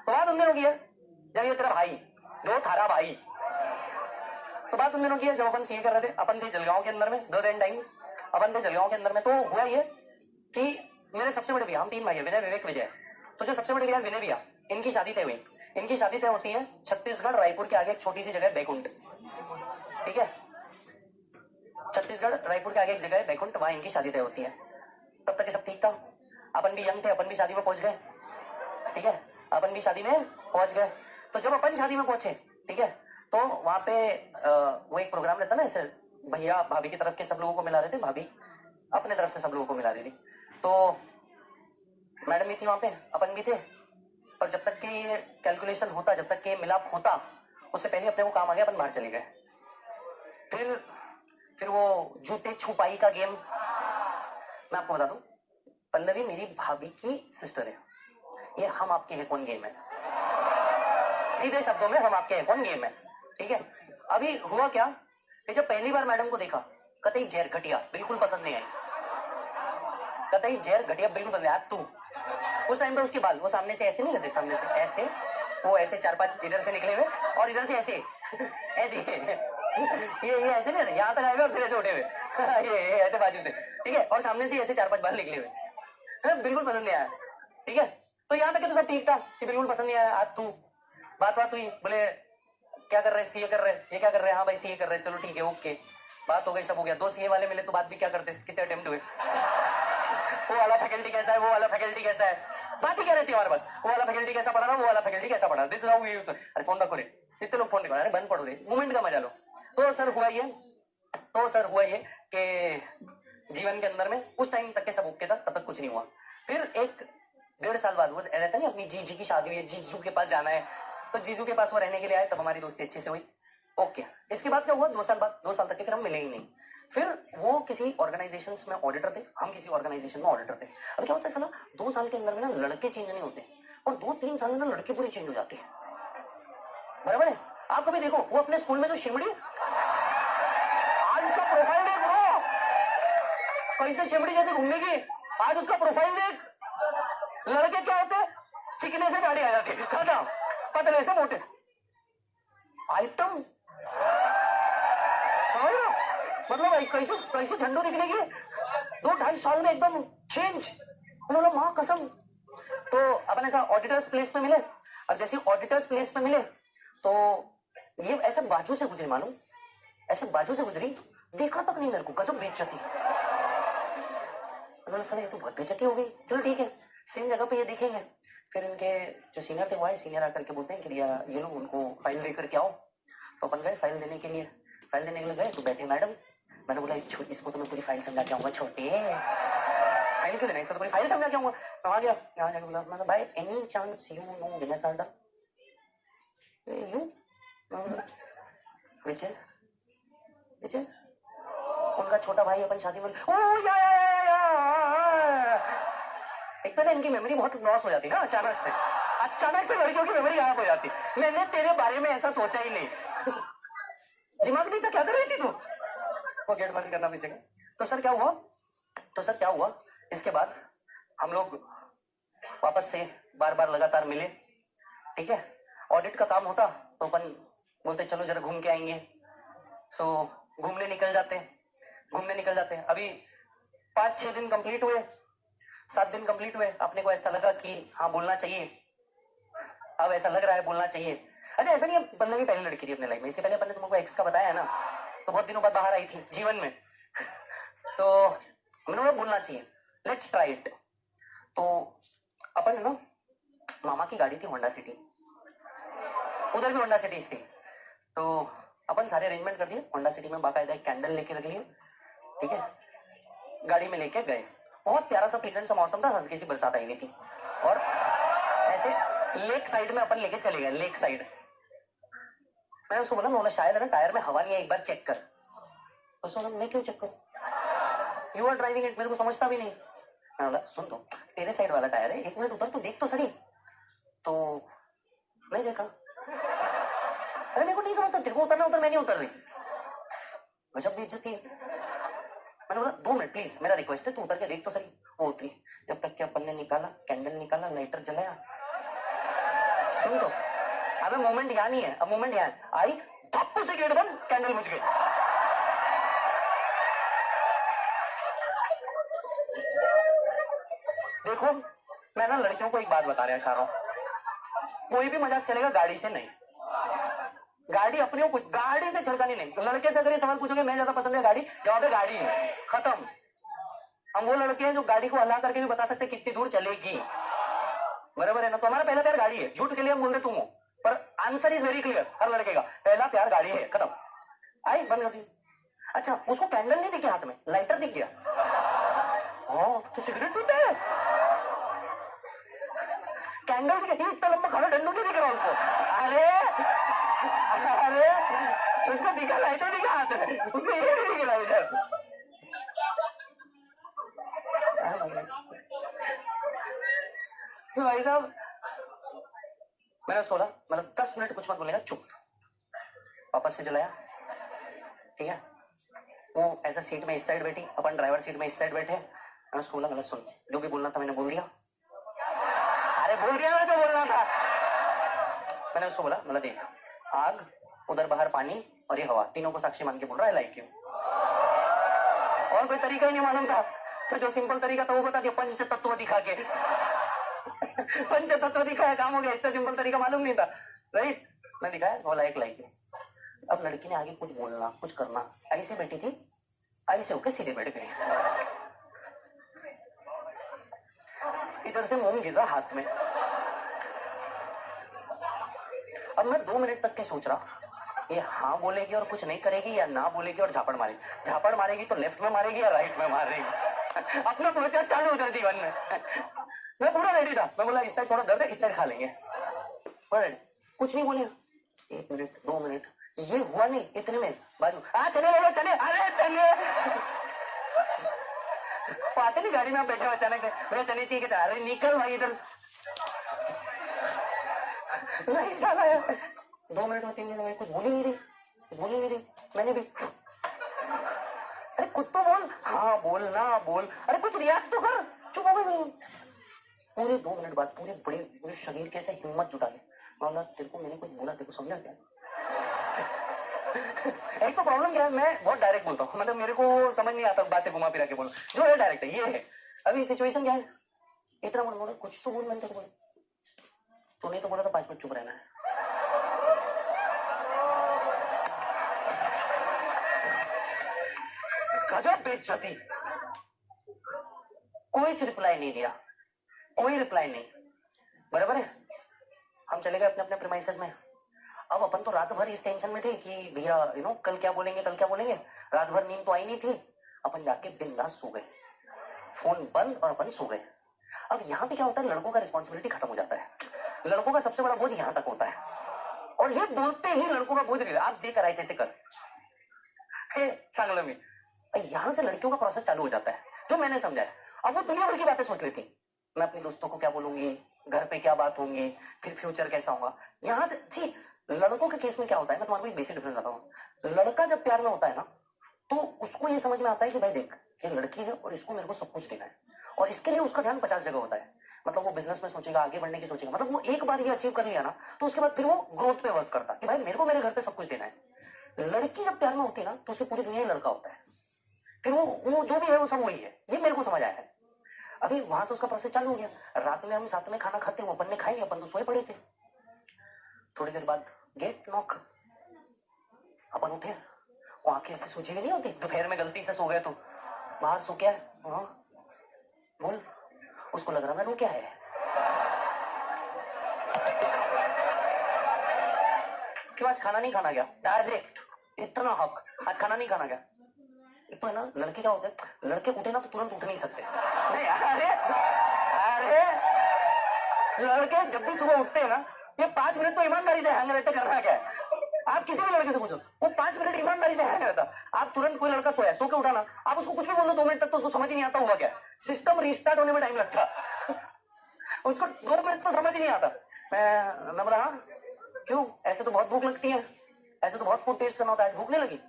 तो बात उन दिनों की है जब ये तेरा भाई जो थारा भाई, तो बात उन दिनों की है जब अपन सीए कर रहे थे, अपन थे जलगांव के अंदर में, दो दिन टाइम अपन थे जलगांव के अंदर में। तो हुआ ये कि मेरे सबसे बड़े भैया, हम 3 भाई है, विनय विवेक विजय, तो जो सबसे बड़े भैया विनय भैया, इनकी शादी तय हुई। इनकी शादी तय होती है छत्तीसगढ़ रायपुर के आगे एक छोटी सी जगह बैकुंठ, ठीक है, छत्तीसगढ़ रायपुर के आगे एक जगह है बैकुंठ, वहां इनकी शादी तय होती है। तब तक ये सब ठीक था, अपन भी यंग थे, अपन भी शादी में पहुंच गए, ठीक है, अपन भी शादी में पहुंच गए। तो जब अपन शादी में पहुंचे, ठीक है, तो वहां पे वो एक प्रोग्राम रहता ना, ऐसे भैया भाभी की तरफ के सब लोगों को मिला रहे थे, भाभी अपने तरफ से सब लोगों को मिला रही थी। तो मैडम भी थी वहां पे, अपन भी थे, पर जब तक कि ये कैलकुलेशन होता, जब तक कि ये मिलाप होता, उससे पहले अपने को काम आ गया, अपन बाहर चले गए। फिर वो जूते छुपाई का गेम, मैं आपको बता दूं, पल्लवी मेरी भाभी की सिस्टर है, ये हम आपके हैं कौन गेम है, सीधे शब्दों में हम आपके हैं कौन गेम है, ठीक है। अभी हुआ क्या कि जब पहली बार मैडम को देखा, कतई जहर घटिया बिल्कुल पसंद नहीं आई, कतई जहर घटिया बिल्कुल पसंद नहीं आया। तू उस टाइम पे उसके बाल वो सामने से ऐसे नहीं लगते, सामने से ऐसे, वो ऐसे 4-5 इधर से निकले हुए और इधर से ऐसे ऐसे ये ऐसे नहीं, यहाँ तक आए हुए और फिर ऐसे उठे हुए ये ऐसे बाजू से, ठीक है, और सामने से ऐसे 4-5 बाल निकले हुए, बिल्कुल पसंद नहीं आया, ठीक है। तो यहाँ तक तो सब ठीक था कि बिल्कुल पसंद नहीं आया। आज तू बात हुई, बोले क्या कर रहे, सीए कर रहे, ये क्या कर रहे हैं, हाँ भाई सीए कर रहे, चलो ठीक है ओके, बात हो गई, सब हो गया। 2 सीए वाले मिले तो बात भी क्या करते, कितने अटेम्प्ट हुए, वो वाला फैकल्टी कैसा है, वो वाला फैकल्टी कैसा है, बात ही क्या रहती है हमारे पास, वो वाला फैकल्टी कैसा पढ़ा रहा, वो वाला फैकल्टी कैसा पढ़ा, this is how we used to. अरे फोन रखो रे, कितने लोग फोन निकाल रहे, बंद पढ़ो रे, मूवमेंट का मजा लो। तो सर हुआ ये कि जीवन के अंदर में उस टाइम तक के सब ओके था, तब तक कुछ नहीं हुआ। फिर 1-1.5 साल बाद वो रहता नहीं, अपनी जीजी की शादी हुई, जीजू के पास जाना है, तो जीजू के पास वो रहने के लिए आए, तब हमारी दोस्ती अच्छे से हुई, ओके। इसके बाद क्या हुआ, 2 साल बाद, 2 साल तक के फिर हम मिले ही नहीं। फिर वो किसी ऑर्गेनाइजेशन में ऑडिटर थे, हम किसी ऑर्गेनाइजेशन में ऑडिटर थे। अब क्या होता है साला, 2 साल के अंदर में ना लड़के चेंज नहीं होते, और 2-3 साल में ना लड़के पूरी चेंज हो जाते हैं, बराबर है। आप कभी देखो, वो अपने स्कूल में जो शिमड़ी, आज उसका प्रोफाइल देख, ब्रो कैसे शिमड़ी जैसे घूमनेगी, आज उसका प्रोफाइल देख। लड़के क्या होते, चिकने से गाड़ी आ जाती, खत्म, पतले से मोटे आइटम, मतलब कैसे कैसे झंडू दिखने की, 2-2.5 साल में एकदम चेंज, उन्होंने मां कसम। तो अपन ऐसा ऑडिटर्स प्लेस पे मिले। अब जैसे ऑडिटर्स प्लेस पे मिले तो ये ऐसे बाजू से गुजरी, मालूम, ऐसे बाजू से गुजरी, देखा तक नहीं मेरे को, गजब बेइज्जती। उन्होंने सुना ये तो बहुत बेइज्जती हो गई, चलो ठीक है सेम जगह पे ये देखेंगे। फिर इनके जो सीनियर थे वो आए, सीनियर आकर के बोलते हैं कि भैया ये लोग उनको फाइल देकर के आओ। तो अपन गए फाइल देने के लिए, फाइल देने के लिए गए तो बैठे मैडम, मैंने बोला इसको तो मैं पूरी फाइल समझा के आऊंगा, छोटे फाइल क्यों देना, इसको तो पूरी फाइल समझा के आऊंगा। मैं आ गया, यहाँ जाके बोला, मैंने भाई any chance you know Vinay Salda, you Vijay, Vijay उनका छोटा भाई, अपन शादी में, ओ या एक तो ना इनकी मेमोरी बहुत लॉस हो जाती है ना, अचानक से लड़कियों की मेमोरी गायब हो जाती। मैंने तेरे बारे में ऐसा सोचा ही नहीं, दिमाग नहीं था, क्या कर रही थी तू, वो गेट बंद करना पीछे का। तो सर क्या हुआ, इसके बाद हम लोग वापस से बार बार लगातार मिले, ठीक है। ऑडिट का काम होता तो अपन बोलते चलो जरा घूम के आएंगे, सो घूमने निकल जाते। अभी 5-6 दिन कंप्लीट हुए, 7 दिन कंप्लीट हुए, अपने को ऐसा लगा कि हाँ बोलना चाहिए, अब ऐसा लग रहा है बोलना चाहिए। अच्छा ऐसा नहीं है, बंदे की पहली लड़की थी अपने लाइफ में, इससे पहले अपन ने तुमको एक्स का बताया है ना, तो बहुत दिनों बाद बाहर आई थी जीवन में तो मैंने बोलना चाहिए, लेट्स ट्राई इट। तो अपन ना मामा की गाड़ी थी होंडा सिटी, उधर भी होंडा सिटी थी, तो अपन सारे अरेंजमेंट कर दिए, होंडा सिटी में बाकायदा एक कैंडल लेके रख लिए, ठीक है, गाड़ी में लेके गए। बहुत प्यारा सा प्लेजेंट सा मौसम था, हल्की सी बरसात आई हुई थी, और ऐसे लेक साइड में अपन लेके चले गए, लेक साइड। मैंने उसको बोला शायद ना टायर में हवा नहीं है, एक बार चेक कर। तो उसने बोला मैं क्यों चेक करूं, यू आर ड्राइविंग इट, मेरे को समझता भी नहीं। मैं बोला सुन तो तेरे साइड वाला टायर है, 1 मिनट उतर तो देख तो सही। तो नहीं देखा, अरे मेरे को नहीं समझता, तेरे को उतरना उतर, मैं नहीं उतर रही, गजब बेइज्जती है। मैंने बोला 2 मिनट प्लीज, मेरा रिक्वेस्ट है, तू उतर के देख तो सही। वो उतरी, जब तक कि अपन ने निकाला कैंडल, निकाला लाइटर जलाया, सुन तो, अबे मोमेंट यहाँ नहीं है, अब मोमेंट यहाँ है। आई धप्पू से गेट बंद, कैंडल बुझ गई। देखो मैं ना लड़कियों को एक बात बता रहा चाह रहा हूँ, कोई भी मजाक चलेगा गाड़ी से नहीं। गाड़ी अपने कुछ गाड़ी से छड़कानी नहीं। तो लड़के से अगर ये सवाल पूछोगे मैं ज्यादा पसंद है गाड़ी, जवाब है गाड़ी है, खत्म। हम वो लड़के हैं जो गाड़ी को हला करके भी बता सकते कितनी दूर चलेगी, बराबर है ना। तो हमारा पहला प्यार गाड़ी है, झूठ के लिए हम बोल रहे तुम हो, पर आंसर इज वेरी क्लियर हर लड़के का, पहला प्यार गाड़ी है, खत्म। आई बंद कर दी। अच्छा उसको कैंडल नहीं दिखी हाथ में, लाइटर दिख गया। हाँ तो सिगरेट पीता है, कैंडल दिख गया, इतना लंबा खाना डंडू नहीं दिख रहा उसको। अरे अरे उसको दिखा, लाइटर दिखा हाथ में, उसको ये नहीं दिख रहा इधर। तो भाई साहब मैंने सोला, मतलब 10 मिनट कुछ मत बोलेगा, चुप। वापस से चलाया, ठीक है। वो ऐसा सीट में इस साइड बैठी, अपन ड्राइवर सीट में इस साइड बैठे। मैंने उसको बोला, गलत सुन, जो भी बोलना था मैंने बोल दिया। अरे बोल दिया मैं, तो बोलना था। मैंने उसको बोला, मतलब देख, आग, उधर बाहर पानी और ये हवा, तीनों को साक्षी मान के बोल रहा है लाइक यू। और कोई तरीका ही नहीं मालूम था, तो जो सिंपल तरीका था वो बता दिया, पंच तत्व दिखा के। पंच तत्व दिखाया, काम हो गया। इससे सिंपल तरीका मालूम नहीं था, राइट। मैं दिखाया, वो लाइक यू। अब लड़की ने आगे कुछ बोलना कुछ करना, ऐसे बैठी थी, ऐसे होके सीधे बैठ गई। इधर से मोम गिर रहा हाथ में। अब मैं 2 मिनट तक के सोच रहा, ये हाँ बोलेगी और कुछ नहीं करेगी, या ना बोलेगी और झापड़ मारेगी। झापड़ मारेगी तो लेफ्ट में मारेगी या राइट में मारेगी। अपना प्रोजेक्ट चालू उधर जीवन में। मैं पूरा रेडी था, मैं बोला इस साइड थोड़ा दर्द है, इस साइड खा लेंगे। कुछ नहीं बोले, 1 मिनट 2 मिनट, ये हुआ नहीं, इतने में बाजू चले बोलो चले, अरे चले। पाते नहीं गाड़ी में आप बैठे अचानक से, मेरा चने चाहिए, अरे निकल भाई इधर, नहीं चला है। 2 मिनट में 3 मिनट में कुछ बोली नहीं रही, मैंने भी, अरे कुछ तो बोल, हाँ बोल ना बोल, अरे कुछ रिएक्ट तो कर, चुप हो गई। पूरे 2 मिनट बाद पूरे शरीर के से हिम्मत जुटा के बोला, तेरे को मैंने कुछ बोला, तेरे को समझा क्या? एक तो प्रॉब्लम क्या है, मैं बहुत डायरेक्ट बोलता हूँ, मतलब मेरे को समझ नहीं आता बातें घुमा फिरा के बोलो, जो है डायरेक्ट है, ये है। अभी सिचुएशन क्या है, इतना बोला कुछ तो बोल, मैंने बोला तो नहीं तो बोला तो 5 मिनट चुप रहना है। गजब बेइज्जती, कोई रिप्लाई नहीं दिया, कोई रिप्लाई नहीं, बराबर है। हम चले गए अपने अपने प्रीमाइसेस में। अब अपन तो रात भर इस टेंशन में थे कि भैया कल क्या बोलेंगे, रात भर नींद तो आई नहीं थी। अपन जाके बिंदास सो गए, फोन बंद और अपन सो गए। अब यहाँ पे क्या होता है, लड़कों का रिस्पॉन्सिबिलिटी खत्म हो जाता है, लड़कों का सबसे बड़ा बोझ यहाँ तक होता है, और ये बोलते ही लड़कों का बोझ नहीं, आप जे कराए थे कर चांगल में, यहाँ से लड़कियों का प्रोसेस चालू हो जाता है, जो मैंने समझा है। अब वो दुनिया भर की बातें सोच लेती, मैं अपने दोस्तों को क्या बोलूंगी, घर पे क्या बात होंगी, फिर फ्यूचर कैसा होगा। यहाँ से जी लड़कों के केस में क्या होता है, मैं तुम्हारे को एक बेसिक डिफरेंस बताता हूँ। लड़का जब प्यार में होता है ना, तो उसको ये समझ में आता है कि भाई देख ये लड़की है और इसको मेरे को सब कुछ देना है, और इसके लिए उसका ध्यान 50 जगह होता है। मतलब वो बिजनेस में सोचेगा, आगे बढ़ने की सोचेगा, मतलब वो एक बार ये अचीव कर लिया ना, तो उसके बाद फिर वो ग्रोथ पे वर्क करता कि भाई मेरे को मेरे घर पे सब कुछ देना है। लड़की जब प्यार में होती है ना, तो उसकी पूरी दुनिया ही लड़का होता है, फिर वो जो भी है वो सब वही है, ये मेरे को समझ आया है। अभी वहां से उसका प्रोसेस चालू हो गया, रात में हम साथ में खाना खाते हैं, अपन ने खाई, अपन तो सोए पड़े थे। थोड़ी देर बाद गेट नॉक, अपन उठे, वो आंखें ऐसे सूझी हुई नहीं होती, दोपहर में गलती से सो गए तो बाहर सो क्या है, हाँ बोल। उसको लग रहा मैं रो क्या है, क्यों आज खाना नहीं खाना गया, डायरेक्ट इतना हक, आज खाना नहीं खाना गया। तो है ना लड़के क्या होते हैं, लड़के उठे ना तो तुरंत उठ नहीं सकते, नहीं अरे लड़के जब भी सुबह उठते हैं ना, ये 5 मिनट तो ईमानदारी से हैंग रहते, करना क्या है। आप किसी भी लड़के से पूछो, वो 5 मिनट ईमानदारी से हैंग रहता। आप तुरंत कोई लड़का सोया, सो के उठा ना, आप उसको कुछ भी बोल दो 2 मिनट तक, तो उसको समझ ही नहीं आता हुआ क्या, सिस्टम रीस्टार्ट होने में टाइम लगता। उसको 2 मिनट तो समझ ही नहीं आता। मैं नम रहा, क्यों ऐसे तो बहुत भूख लगती है, ऐसे तो बहुत फूड टेस्ट करना होता है, भूख नहीं लगी।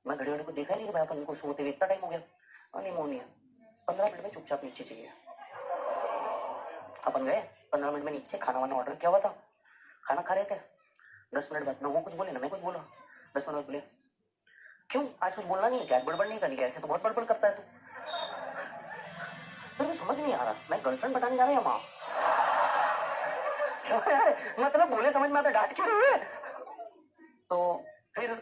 मैं घड़ी वाले को देखा नहीं कि भाई अपन को सोते हुए इतना टाइम हो गया, अनिमोनिया 15 मिनट में चुपचाप नीचे चाहिए। अपन गए 15 मिनट में नीचे, खाना वाना ऑर्डर किया हुआ था, खाना खा रहे थे, 10 मिनट बाद ना वो कुछ बोले ना मैं कुछ बोला, 10 मिनट बाद बोले क्यों आज कुछ बोलना नहीं, क्या गड़बड़ नहीं करी, ऐसे तो बहुत बड़बड़ करता है तू। मेरे को समझ नहीं आ रहा मैं गर्लफ्रेंड बताने जा रहा या माँ। मतलब बोले समझ में आता, डांट क्यों रही है। तो फिर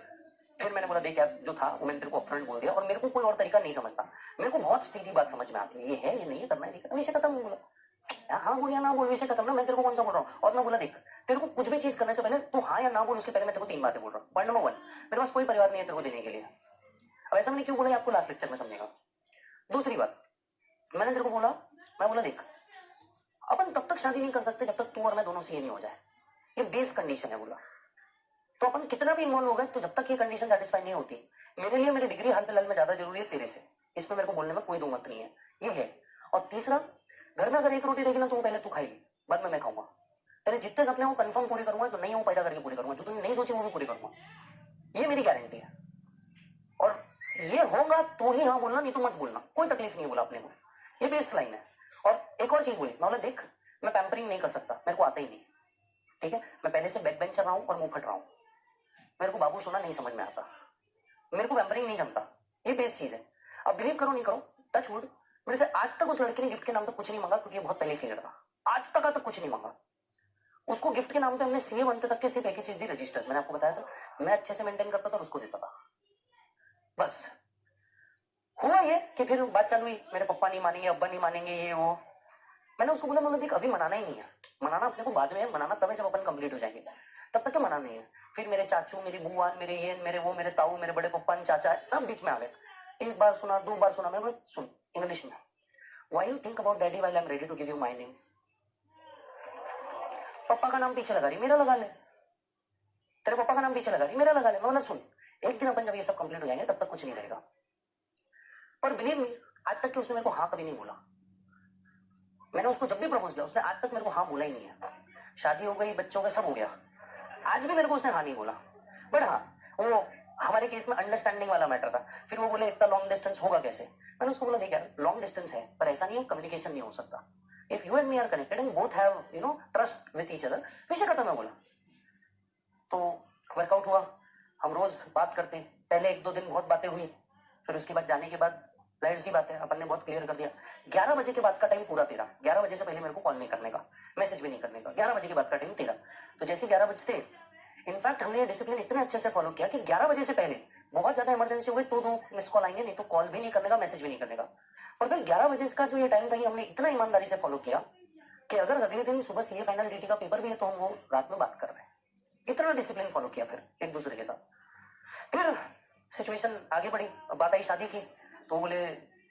मैंने बोला देख यार जो था वो मैंने तेरे को अपफ्रंट बोल दिया, और मेरे को कोई और तरीका नहीं समझता, मेरे को बहुत सीधी बात समझ में आती है, ये है ये नहीं है, करना है नहीं करना, विषय खत्म। नहीं बोला हाँ बोल या ना बोल, विषय खत्म ना, मैं तेरे को कौन सा बोल रहा हूँ। और मैं बोला देख तेरे को कुछ भी चीज करने से पहले तू हाँ या ना बोल, उसके पहले मैं तेरे को 3 बातें बोल रहा हूँ। पॉइंट नंबर 1, मेरे पास कोई परिवार नहीं है तेरे को देने के लिए। अब ऐसा मैंने क्यों बोला आपको लास्ट लेक्चर में समझेगा। दूसरी बात मैंने तेरे को बोला, मैं बोला देख अपन तब तक शादी नहीं कर सकते जब तक तू और मैं दोनों सीए नहीं हो जाए, ये बेस कंडीशन है। बोला तो अपन कितना भी इन्वॉल्व हो गए तो जब तक ये कंडीशन सेटिस्फाई नहीं होती, मेरे लिए मेरी डिग्री हाल फिलहाल में ज्यादा जरूरी है तेरे से, इसमें मेरे को बोलने में कोई दो मत नहीं है, ये है। और तीसरा, घर में अगर एक रोटी रहेगी ना तो पहले तू खाएगी, बाद में मैं खाऊंगा। तेरे जितने सपने हो कंफर्म पूरे करूंगा, जो नहीं हो पैदा करके पूरे करूंगा, जो तूने नहीं सोची वो भी पूरी करूंगा, ये मेरी गारंटी है। और ये होगा तो ही हाँ बोलना, नहीं तो मत बोलना, कोई तकलीफ नहीं बोला अपने को, ये बेस लाइन है। और एक और चीज बोली, मैं बोला देख मैं पैम्परिंग नहीं कर सकता, मेरे को आता ही नहीं, ठीक है, मैं पहले से बैक बेंचर रहा हूं और मुंह फट रहा हूं, मेरे को बाबू सोना नहीं समझ में आता, मेरे को पैम्परिंग नहीं जमता, ये बेस चीज है। अब बिलीव करो नहीं करो, टच वुड, मेरे से आज तक उस लड़के ने गिफ्ट के नाम पे कुछ नहीं मांगा, क्योंकि ये बहुत पहले क्लियर था, आज तक कुछ नहीं मांगा। उसको गिफ्ट के नाम पे हमने सीए बनते तक के सिर्फ एक ही चीज दी, रजिस्टर्स, मैंने आपको बताया था, मैं अच्छे से मेंटेन करता था और उसको देता था, बस। हुआ ये कि फिर बात चालू हुई, मेरे पापा नहीं मानेंगे, अब्बा नहीं मानेंगे, ये वो। मैंने उसको बोला, मैं देख अभी मनाना ही नहीं है, मनाना अपने को बाद में है, मनाना तब है जब अपन कंप्लीट हो जाएंगे, तब तक तो मनाना नहीं है। फिर मेरे चाचू, मेरी बुआ, मेरे ये, मेरे वो, मेरे ताऊ, मेरे बड़े पप्पा, चाचा, सब बीच में आ गए। एक बार सुना, 2 बार सुना, मैं बोला सुन इंग्लिश में, why you think about daddy while I am ready to give you my name. पापा का नाम पीछे लगा रही, मेरा लगा ले, तेरे पापा का नाम पीछे लगा रही, मेरा लगा ले। मैं बोला सुन, एक दिन अपन जब ये सब कंप्लीट हो जाएंगे तब तक कुछ नहीं रहेगा। पर बिलीव मी, आज तक कि उसने मेरे को हाँ कभी नहीं बोला। मैंने उसको जब भी प्रपोज किया उसने आज तक मेरे को हाँ बोला ही नहीं है। शादी हो गई, बच्चों का सब हो गया, आज भी मेरे को उसने हाँ नहीं बोला। बट हाँ, वो हमारे केस में अंडरस्टैंडिंग वाला मैटर था। फिर वो बोले इतना लॉन्ग डिस्टेंस होगा कैसे, मैंने उसको बोला देख यार लॉन्ग डिस्टेंस है पर ऐसा नहीं है कम्युनिकेशन नहीं हो सकता। If you and me are connected and both have trust with each other, विषय खत्म है। बोला तो वर्कआउट हुआ, हम रोज बात करते, पहले 1-2 दिन बहुत बातें हुई, फिर उसके बाद जाने के बाद जाहिर सी बात है अपन ने बहुत क्लियर कर दिया, 11 बजे के बाद का टाइम पूरा तेरा, 11 बजे से पहले मेरे को कॉल नहीं करने का, मैसेज भी नहीं करने का, 11 बजे के बाद का टाइम तेरा। तो जैसे 11 बजते, इनफैक्ट हमने ये डिसिप्लिन इतने अच्छे से फॉलो किया कि 11 बजे से पहले बहुत ज्यादा इमरजेंसी हुई तो 2 मिस कॉल आएंगे, नहीं तो कॉल भी नहीं करने का, मैसेज भी नहीं करने का। और फिर 11 बजे का जो ये टाइम था ये हमने इतना ईमानदारी से फॉलो किया कि अगर अगले दिन सुबह सीए फाइनल डीटी का पेपर भी है तो हम वो रात में बात कर रहे हैं, इतना डिसिप्लिन फॉलो किया फिर एक दूसरे के साथ। फिर सिचुएशन आगे बढ़ी, बात आई शादी की, तो बोले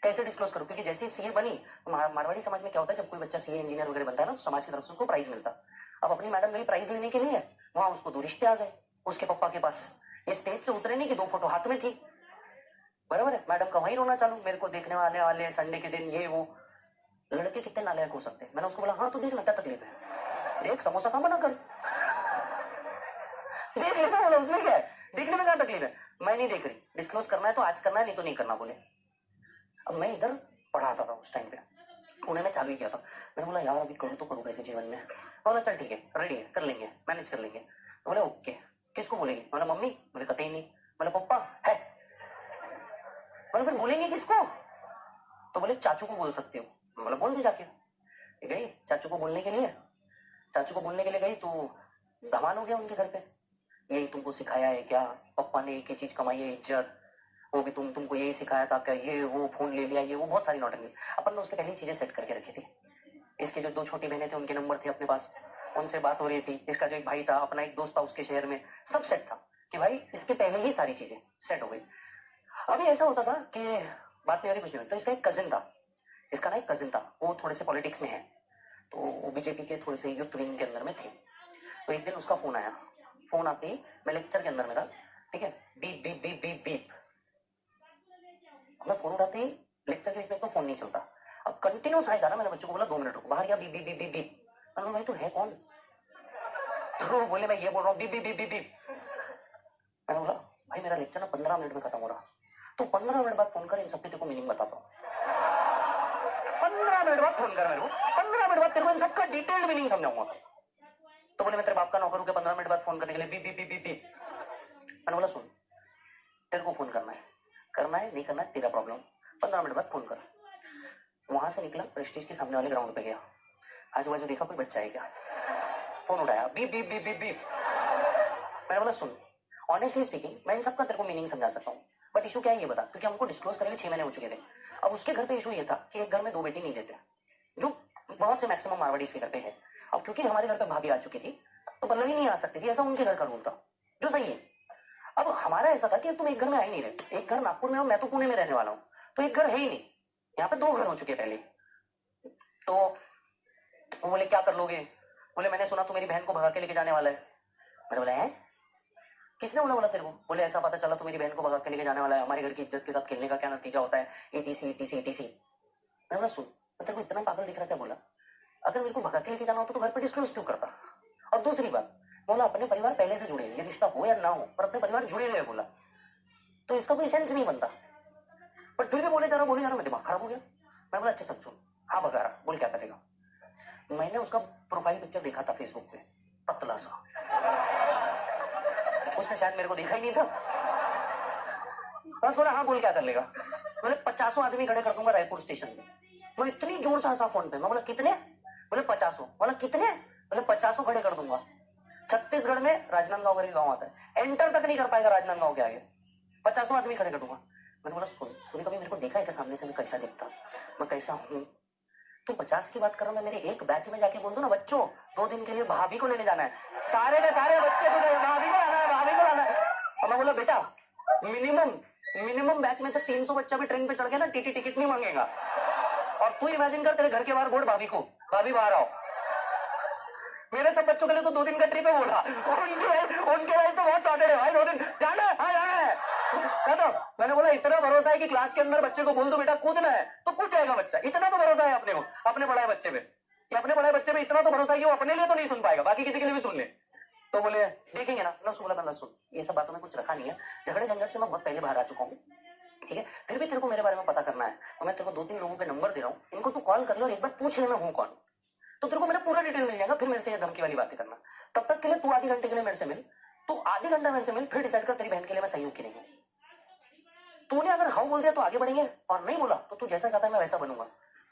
कैसे डिस्क्लोज करूं, क्योंकि जैसे ही सीए बनी, मारवाड़ी समाज में क्या होता है जब कोई बच्चा सीए इंजीनियर वगैरह बनता है ना तो समाज की तरफ से उसको प्राइज मिलता। अब अपनी मैडम गई प्राइज लेने के लिए, वहां उसको 2 रिश्ते आ गए उसके पापा के पास, ये स्टेज से उतरे नहीं कि 2 फोटो हाथ में थी, बराबर है। मैडम का वही रोना चालू, मेरे को देखने वाले संडे के दिन, ये वो। लड़के कितने नालायक हो सकते हैं। मैंने उसको बोला हाँ तो देख ना क्या तकलीफ है, देख समोसा कहाँ बना कर देख लेता, बोला उसमें क्या है, देखने में क्या तकलीफ है। मैं नहीं देख रही, डिस्क्लोज करना है तो आज करना है, नहीं तो नहीं करना। बोले अब मैं इधर पढ़ाता था उस टाइम पे, पुणे में चालू ही किया था। मैंने बोला यार अभी करूँ तो करूँ कैसे जीवन में। बोला चल ठीक है, रेडी है, कर लेंगे, मैनेज कर लेंगे। बोले ओके, किसको बोलेंगे। बोला मम्मी। बोले कतई नहीं। बोले पप्पा है। बोले फिर बोलेंगे किसको। तो बोले चाचू को बोल सकती हो। बोला बोल दे जाके। गई चाचू को बोलने के लिए, चाचू को बोलने के लिए गई तो धमाल हो गया उनके घर पे, यही तुमको सिखाया है क्या, पप्पा ने एक ही चीज कमाई है इज्जत, वो भी तुमको यही सिखाया था क्या, ये वो फोन ले लिया, ये वो बहुत सारी नौटंकी। अपन ने उसके पहले चीजें सेट करके रखी थी। इसके जो 2 छोटी बहनें थे उनके नंबर थे अपने पास, उनसे बात हो रही थी। इसका जो एक भाई था, अपना एक दोस्त था उसके शहर में, सब सेट था कि भाई इसके पहले ही सारी चीजें सेट हो गई। अभी ऐसा होता था कि बात नहीं हो रही, कुछ नहीं हुई, तो इसका एक कजिन था, इसका ना एक कजिन था, वो थोड़े से पॉलिटिक्स में है, तो वो बीजेपी के थोड़े से यूथ विंग के अंदर में थे। तो एक दिन उसका फोन आया, फोन आते ही मैं लेक्चर के अंदर में था, ठीक है, beep beep beep beep beep, मैं फोन उठाते ही लेक्चर के बीच में तो फोन नहीं चलता, अब कंटिन्यूस आएगा ना। मैंने बच्चों को बोला 2 मिनट रुको, बाहर गया, beep beep beep beep beep. मैंने भाई तू है कौन, तो बोले मैं ये बोल रहा हूँ beep beep beep beep beep. मैंने बोला भाई मेरा लेक्चर ना 15 मिनट में खत्म हो रहा, तो 15 मिनट बाद फोन कर, इन सब की तेरे को मीनिंग बताता हूँ। 15 मिनट बाद फोन कर मेरे को, 15 मिनट बाद तेरे को इन सबका डिटेल्ड मीनिंग समझाऊंगा। तो बोले मैं तेरे बाप का नौकर हूँ, बी बी बी बी बी। मैंने बोला सुन, तेरे को फोन करना है नहीं करना है तेरा प्रॉब्लम, 15 मिनट बाद फोन कर। वहां से निकला, प्रेस्टीज के सामने वाले ग्राउंड पे गया, आजू बाजू देखा कोई बच्चा है क्या, फोन उठाया, बी बी बी बी बी। मैंने बोला सुन, ऑनेस्टली स्पीकिंग मैं इन सबका तेरे को मीनिंग समझा सकता हूँ, बट इशू क्या है ये बता, क्योंकि हमको डिस्क्लोज करेंगे 6 महीने हो चुके थे। अब उसके घर पे इशू ये था कि एक घर में 2 बेटी नहीं देते, जो बहुत से मैक्सिमम मारवाड़ी के घर पे है। अब क्योंकि हमारे घर पे भाभी आ चुकी थी तो पल्लवी नहीं आ सकती थी, ऐसा उनके घर का रूल था, जो सही है। अब हमारा ऐसा था कि तुम एक घर में आ ही नहीं रहे, एक घर नागपुर में हो, मैं तो पुणे में रहने वाला हूँ, तो एक घर है ही नहीं, यहाँ पे 2 घर हो चुके पहले। तो वो बोले क्या कर लोगे, बोले मैंने सुना तू मेरी बहन को भगा के लेके जाने वाला है। मैंने बोला है, किसने बोला तेरे को, बोले ऐसा पता चला तू मेरी बहन को भगा के लेके जाने वाला है, हमारे घर की इज्जत के साथ खेलने का क्या नतीजा होता है, एटीसी एटीसी एटीसी। मैंने बोला सुन, तेरे को इतना पागल दिख रहा क्या, बोला अगर मेरे को भगा के लेके जाना होता तो घर पे डिस्क्लोज क्यों करता। और दूसरी बात बोला, अपने परिवार पहले से जुड़े हैं, ये रिश्ता हो या ना हो पर अपने परिवार जुड़े हुए, बोला तो इसका कोई सेंस नहीं बनता। बट फिर भी बोले जा रहा मेरा दिमाग खराब हो गया। मैं बोला अच्छा सब सुन, हाँ भगा रहा, बोल क्या करेगा। मैंने उसका प्रोफाइल पिक्चर देखा था फेसबुक पे, पतला सा, उसने शायद मेरे को देखा ही नहीं था। बस बोला हाँ बोल क्या कर लेगा, बोले 50 आदमी खड़े कर दूंगा रायपुर स्टेशन पे। मैं इतनी जोर से हंसा फोन पे, मैं बोला कितने, बोले 50, बोला कितने, बोले 50 खड़े कर दूंगा। छत्तीसगढ़ में राजनांदगांव करके गांव आता है, एंटर तक नहीं कर पाएगा राजनांदगांव के आगे, 50 आदमी खड़े कर दूंगा। मैंने बोला सुन, तूने कभी मेरे को देखा है कि सामने से मैं कैसा दिखता, मैं कैसा हूँ, तू 50 की बात कर रहा, मैं मेरे एक बैच में जाके बोल दूं ना बच्चों 2 दिन के लिए भाभी को लेने जाना है, सारे के सारे बच्चे को भाभी को लाना है, भाभी को लाना है। और मैं बोला बेटा मिनिमम बैच में से 300 बच्चा भी ट्रेन पे चढ़ गया ना, टीटी टिकट नहीं मांगेगा। और तू इमेजिन कर, तेरे घर के बाहर बोर्ड भाभी को, भाभी बाहर आओ। मेरे सब बच्चों के लिए तो 2 दिन का ट्रिप है बोला, उनके लाइफ तो बहुत शॉर्टेड है भाई, 2 दिन जाना है, हाँ जाना है। तो मैंने बोला इतना भरोसा है कि क्लास के अंदर बच्चे को बोल दो बेटा कूदना है तो कूद जाएगा बच्चा, इतना तो भरोसा है अपने को, अपने पढ़ाए बच्चे पे, अपने पढ़ाए बच्चे पे इतना तो भरोसा है कि वो अपने लिए तो नहीं सुन पाएगा, बाकी किसी के लिए भी सुन ले। तो बोले देखेंगे ना, मैं उसको बोला मैं सुन, ये सब बातों में कुछ रखा नहीं है, झगड़े झंझट से मैं बहुत पहले बाहर आ चुका हूँ, ठीक है, फिर भी तेरे को मेरे बारे में पता करना है तो मैं तेरे को 2-3 लोगों पे नंबर दे रहा हूँ, इनको तू कॉल कर लो और एक बार पूछ ले मैं हूँ कौन, तो तेरे को मेरा पूरा डिटेल मिल जाएगा। फिर मेरे से ये धमकी वाली बातें करना, तब तक के लिए तू आधे घंटे के लिए मेरे से मिल, तू आधे घंटा मेरे से मिल, फिर डिसाइड कर तेरी बहन के लिए मैं सही हूँ कि नहीं। तूने अगर हाँ बोल दिया तो आगे बढ़ेंगे, और नहीं बोला तो तू जैसा चाहता है मैं वैसा बनूंगा।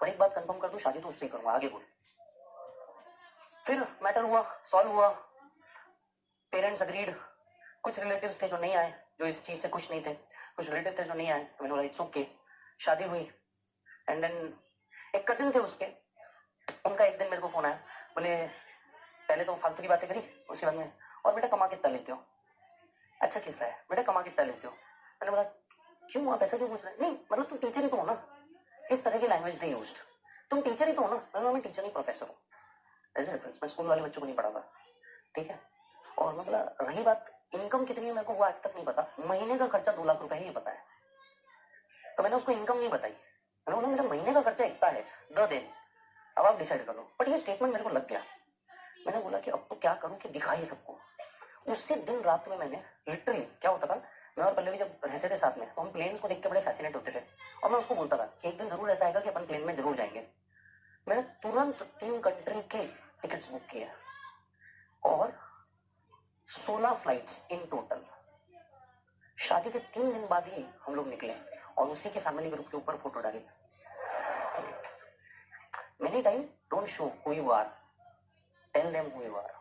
पर एक बात कंफर्म कर दूं, शादी तो उससे करूंगा, आगे बोल। फिर मैटर हुआ, सॉल्व हुआ, पेरेंट्स अग्रीड, कुछ रिलेटिव्स थे जो नहीं आए, जो इस चीज से खुश नहीं थे, कुछ रिलेटिव थे जो नहीं आए, तो मैंने बोला इट्स ओके, शादी हुई। एंड देन एक कजिन थे उसके, उनका एक दिन मेरे को फोन आया, बोले पहले तो फालतू की बातें करी, उसके बाद में और बेटा कमा कितना लेते हो, अच्छा किस्सा है बेटा कमा कितना लेते हो। मैंने बोला क्यों आप ऐसा क्यों पूछ रहे हैं, नहीं मतलब तुम टीचर ही तो हो ना, इस तरह की लैंग्वेज दे यूज्ड, तुम टीचर ही तो हो ना। मैं टीचर नहीं प्रोफेसर हूँ, एज ए रेफरेंस मैं स्कूल वाले बच्चों को नहीं पढ़ाता, ठीक है। और मैं बोला रही बात इनकम कितनी है मेरे को वो आज तक नहीं पता, महीने का खर्चा 2 लाख रुपए ही पता है, तो मैंने उसको इनकम नहीं बताई, मैंने बोला मेरा महीने का खर्चा इतना है, 2 दिन, अब आप डिसाइड कर लो। बट ये स्टेटमेंट मेरे को लग गया, मैंने बोला कि अब तो क्या करूं कि दिखाई सबको। उससे दिन रात में मैंने लिटरली, क्या होता था, मैं और पल्लवी जब रहते थे साथ में तो हम प्लेन्स को देख के बड़े फैसिनेट होते थे, और मैं उसको बोलता था कि एक दिन जरूर ऐसा आएगा कि अपन प्लेन में जरूर जाएंगे। मैंने तुरंत 3 कंट्री के टिकट्स बुक किए और 16 फ्लाइट्स इन टोटल। शादी के 3 दिन बाद ही हम लोग निकले और उसी के फैमिली ग्रुप के ऊपर फोटो डाली। Many time don't show who you are, tell them who you are.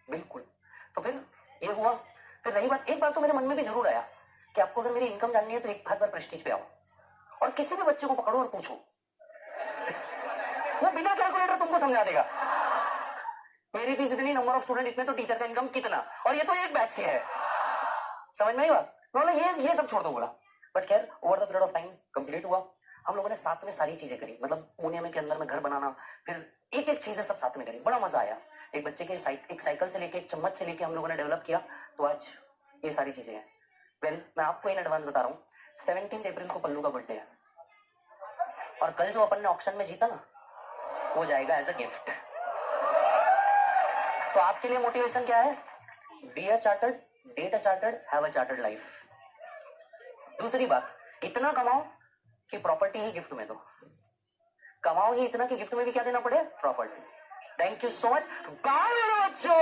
बिल्कुल। तो फिर ये हुआ। फिर रही बात, एक बार तो मेरे मन में भी जरूर आया कि आपको अगर मेरी इनकम जाननी है तो एक बार प्रेस्टीज पे आओ और किसी भी बच्चे को पकड़ो और पूछो, वो बिना कैलकुलेटर तुमको समझा देगा। मेरी फीस इतनी, नंबर ऑफ स्टूडेंट इतने, तो टीचर का इनकम कितना, और ये तो एक बैच से है। समझ में आई बात? बोला ये सब छोड़ दो बोला। बट खैर over the period of time complete हुआ। हम लोगों ने साथ में सारी चीजें करी, मतलब पुणे में के अंदर में घर बनाना, फिर एक एक चीजें सब साथ में करी, बड़ा मजा आया। एक बच्चे के एक साइकिल से लेके, एक चम्मच से लेके हम लोगों ने डेवलप किया, तो आज ये सारी चीजें हैं। वेल मैं आपको इन एडवांस बता रहा हूँ, 17 अप्रैल को पल्लू का बर्थडे है, और कल जो अपन ने ऑक्शन में जीता ना, वो जाएगा एज अ गिफ्ट। तो आपके लिए मोटिवेशन क्या है? Be a chartered, date a chartered, have a chartered life. दूसरी बात, इतना कमाओ कि प्रॉपर्टी ही गिफ्ट में दो, कमाओ ही इतना कि गिफ्ट में भी क्या देना पड़े? Property. Thank you so much, bye मेरे बच्चों।